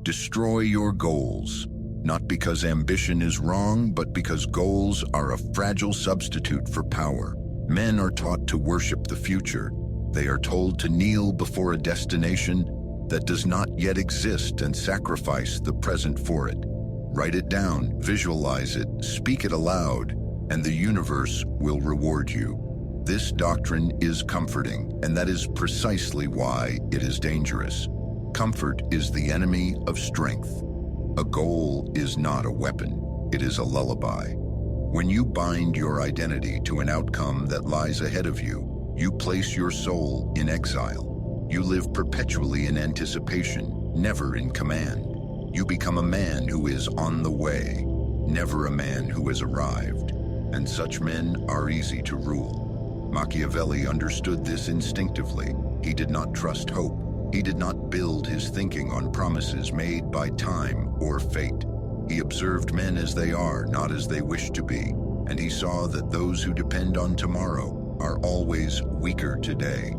Destroy your goals, not because ambition is wrong, but because goals are a fragile substitute for power. Men are taught to worship the future. They are told to kneel before a destination that does not yet exist and sacrifice the present for it. Write it down, visualize it, speak it aloud, and the universe will reward you. This doctrine is comforting, and that is precisely why it is dangerous. Comfort is the enemy of strength. A goal is not a weapon, it is a lullaby. When you bind your identity to an outcome that lies ahead of you, you place your soul in exile. You live perpetually in anticipation, never in command. You become a man who is on the way, never a man who has arrived. And such men are easy to rule. Machiavelli understood this instinctively. He did not trust hope. He did not build his thinking on promises made by time or fate. He observed men as they are, not as they wish to be, and he saw that those who depend on tomorrow are always weaker today.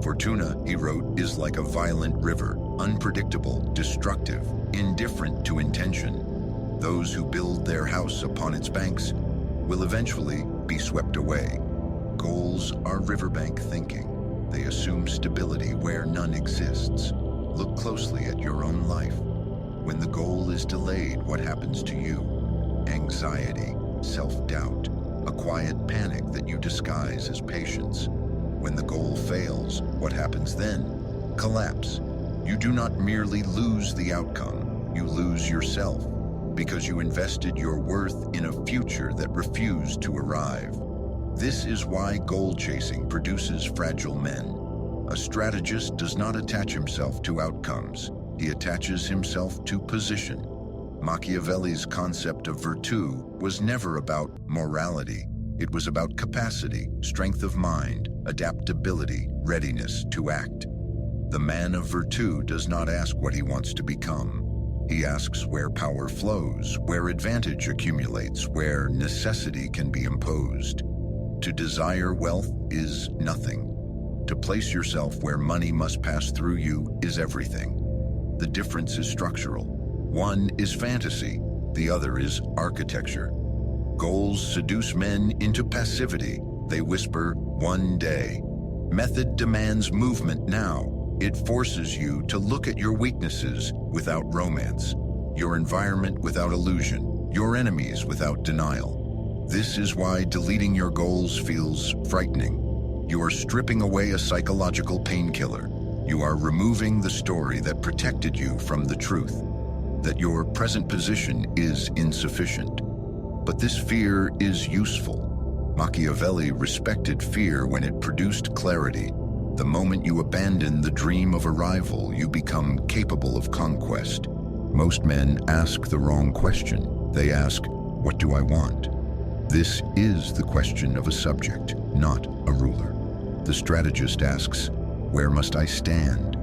Fortuna, he wrote, is like a violent river, unpredictable, destructive, indifferent to intention. Those who build their house upon its banks will eventually be swept away. Goals are riverbank thinking. They assume stability where none exists. Look closely at your own life. When the goal is delayed, what happens to you? Anxiety, self-doubt, a quiet panic that you disguise as patience. When the goal fails, what happens then? Collapse. You do not merely lose the outcome, you lose yourself, because you invested your worth in a future that refused to arrive. This is why goal chasing produces fragile men. A strategist does not attach himself to outcomes. He attaches himself to position. Machiavelli's concept of virtue was never about morality. It was about capacity, strength of mind, adaptability, readiness to act. The man of virtue does not ask what he wants to become. He asks where power flows, where advantage accumulates, where necessity can be imposed. To desire wealth is nothing. To place yourself where money must pass through you is everything. The difference is structural. One is fantasy, the other is architecture. Goals seduce men into passivity. They whisper, "One day." Method demands movement now. It forces you to look at your weaknesses without romance, your environment without illusion, your enemies without denial. This is why deleting your goals feels frightening. You are stripping away a psychological painkiller. You are removing the story that protected you from the truth, that your present position is insufficient. But this fear is useful. Machiavelli respected fear when it produced clarity. The moment you abandon the dream of arrival, you become capable of conquest. Most men ask the wrong question. They ask, "What do I want?" This is the question of a subject, not a ruler. The strategist asks, "Where must I stand?"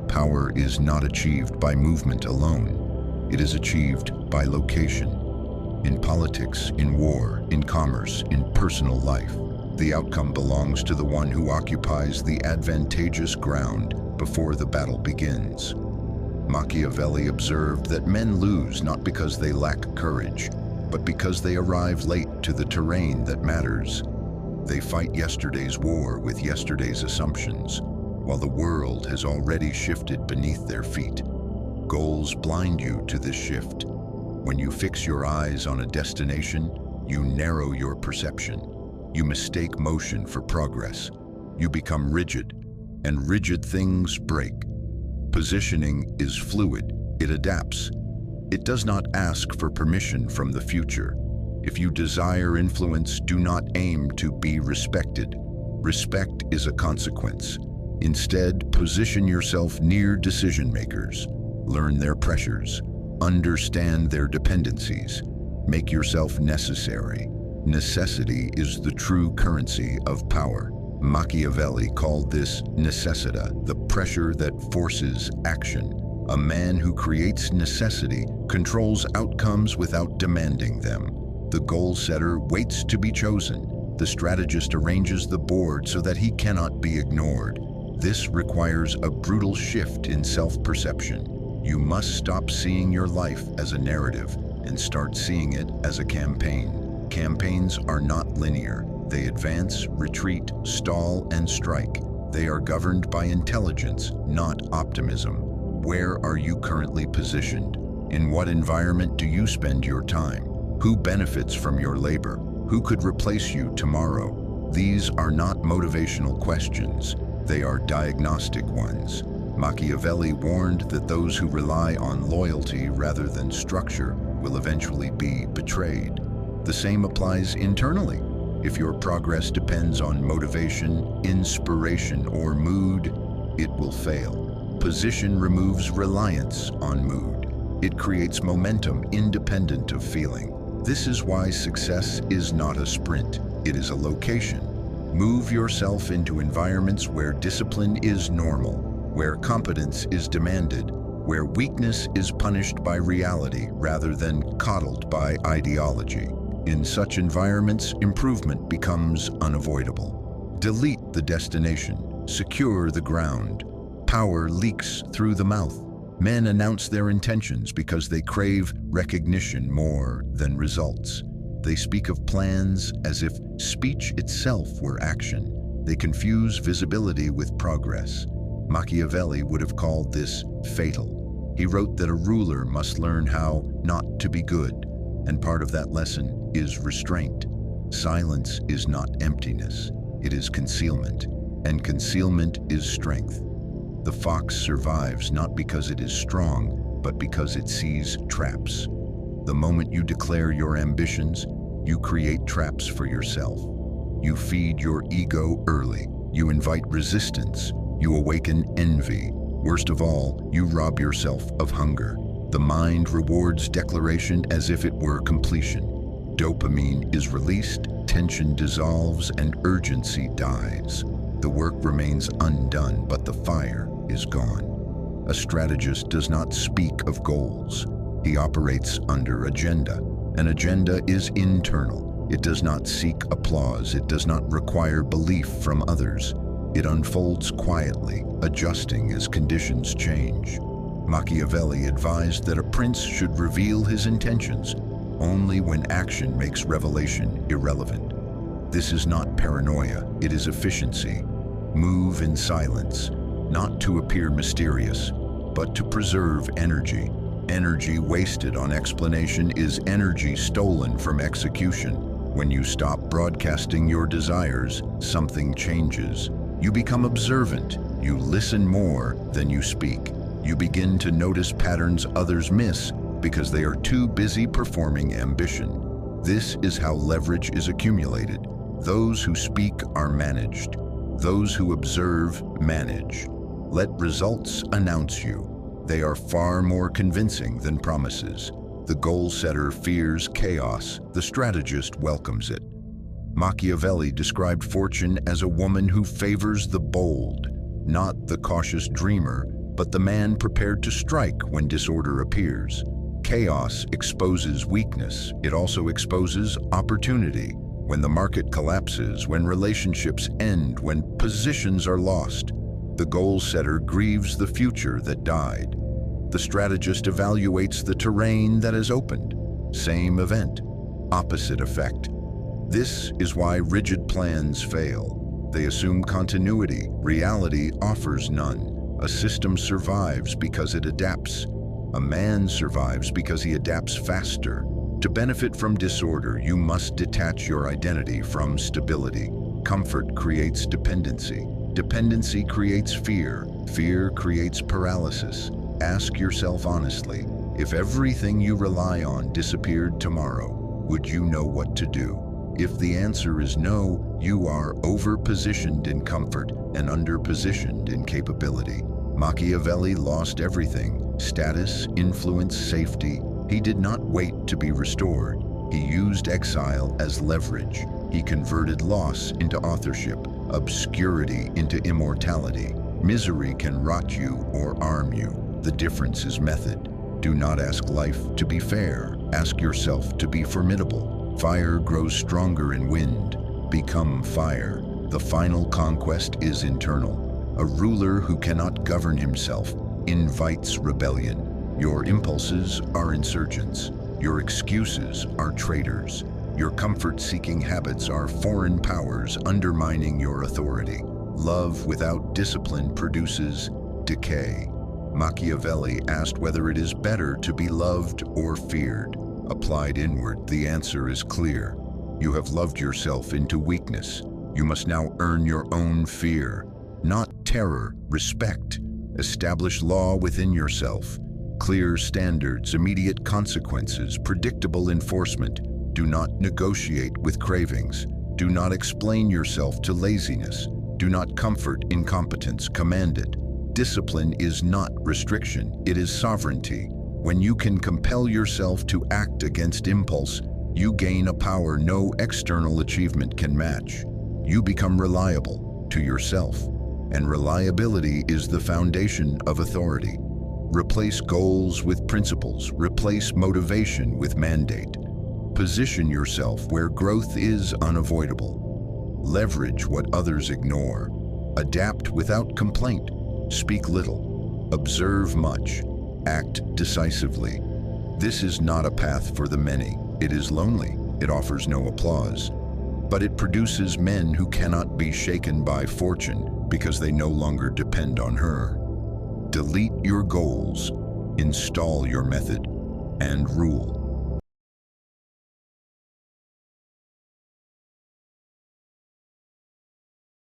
Power is not achieved by movement alone. It is achieved by location. In politics, in war, in commerce, in personal life, the outcome belongs to the one who occupies the advantageous ground before the battle begins. Machiavelli observed that men lose not because they lack courage, but because they arrive late to the terrain that matters. They fight yesterday's war with yesterday's assumptions, while the world has already shifted beneath their feet. Goals blind you to this shift. When you fix your eyes on a destination, you narrow your perception. You mistake motion for progress. You become rigid, and rigid things break. Positioning is fluid. It adapts. It does not ask for permission from the future. If you desire influence, do not aim to be respected. Respect is a consequence. Instead, position yourself near decision makers. Learn their pressures. Understand their dependencies. Make yourself necessary. Necessity is the true currency of power. Machiavelli called this necessita, the pressure that forces action. A man who creates necessity controls outcomes without demanding them. The goal setter waits to be chosen. The strategist arranges the board so that he cannot be ignored. This requires a brutal shift in self-perception. You must stop seeing your life as a narrative and start seeing it as a campaign. Campaigns are not linear. They advance, retreat, stall, and strike. They are governed by intelligence, not optimism. Where are you currently positioned? In what environment do you spend your time? Who benefits from your labor? Who could replace you tomorrow? These are not motivational questions. They are diagnostic ones. Machiavelli warned that those who rely on loyalty rather than structure will eventually be betrayed. The same applies internally. If your progress depends on motivation, inspiration, or mood, it will fail. Position removes reliance on mood. It creates momentum independent of feeling. This is why success is not a sprint, it is a location. Move yourself into environments where discipline is normal, where competence is demanded, where weakness is punished by reality rather than coddled by ideology. In such environments, improvement becomes unavoidable. Delete the destination, secure the ground. Power leaks through the mouth. Men announce their intentions because they crave recognition more than results. They speak of plans as if speech itself were action. They confuse visibility with progress. Machiavelli would have called this fatal. He wrote that a ruler must learn how not to be good, and part of that lesson is restraint. Silence is not emptiness, it is concealment, and concealment is strength. The fox survives not because it is strong, but because it sees traps. The moment you declare your ambitions, you create traps for yourself. You feed your ego early. You invite resistance. You awaken envy. Worst of all, you rob yourself of hunger. The mind rewards declaration as if it were completion. Dopamine is released, tension dissolves, and urgency dies. The work remains undone, but the fire is gone. A strategist does not speak of goals. He operates under agenda. An agenda is internal. It does not seek applause. It does not require belief from others. It unfolds quietly, adjusting as conditions change. Machiavelli advised that a prince should reveal his intentions only when action makes revelation irrelevant. This is not paranoia, it is efficiency. Move in silence, not to appear mysterious, but to preserve energy. Energy wasted on explanation is energy stolen from execution. When you stop broadcasting your desires, something changes. You become observant. You listen more than you speak. You begin to notice patterns others miss because they are too busy performing ambition. This is how leverage is accumulated. Those who speak are managed. Those who observe manage. Let results announce you. They are far more convincing than promises. The goal setter fears chaos. The strategist welcomes it. Machiavelli described fortune as a woman who favors the bold, not the cautious dreamer, but the man prepared to strike when disorder appears. Chaos exposes weakness. It also exposes opportunity. When the market collapses, when relationships end, when positions are lost, the goal setter grieves the future that died. The strategist evaluates the terrain that is opened. Same event, opposite effect. This is why rigid plans fail. They assume continuity. Reality offers none. A system survives because it adapts. A man survives because he adapts faster. To benefit from disorder, you must detach your identity from stability. Comfort creates dependency. Dependency creates fear. Fear creates paralysis. Ask yourself honestly, if everything you rely on disappeared tomorrow, would you know what to do? If the answer is no, you are over-positioned in comfort and under-positioned in capability. Machiavelli lost everything: status, influence, safety. He did not wait to be restored. He used exile as leverage. He converted loss into authorship, obscurity into immortality. Misery can rot you or arm you. The difference is method. Do not ask life to be fair. Ask yourself to be formidable. Fire grows stronger in wind. Become fire. The final conquest is internal. A ruler who cannot govern himself invites rebellion. Your impulses are insurgents. Your excuses are traitors. Your comfort-seeking habits are foreign powers undermining your authority. Love without discipline produces decay. Machiavelli asked whether it is better to be loved or feared. Applied inward, the answer is clear. You have loved yourself into weakness. You must now earn your own fear. Not terror, respect. Establish law within yourself. Clear standards, immediate consequences, predictable enforcement. Do not negotiate with cravings. Do not explain yourself to laziness. Do not comfort incompetence, command it. Discipline is not restriction, it is sovereignty. When you can compel yourself to act against impulse, you gain a power no external achievement can match. You become reliable to yourself, and reliability is the foundation of authority. Replace goals with principles, replace motivation with mandate. Position yourself where growth is unavoidable. Leverage what others ignore. Adapt without complaint. Speak little. Observe much. Act decisively. This is not a path for the many. It is lonely. It offers no applause. But it produces men who cannot be shaken by fortune because they no longer depend on her. Delete your goals, install your method, and rule.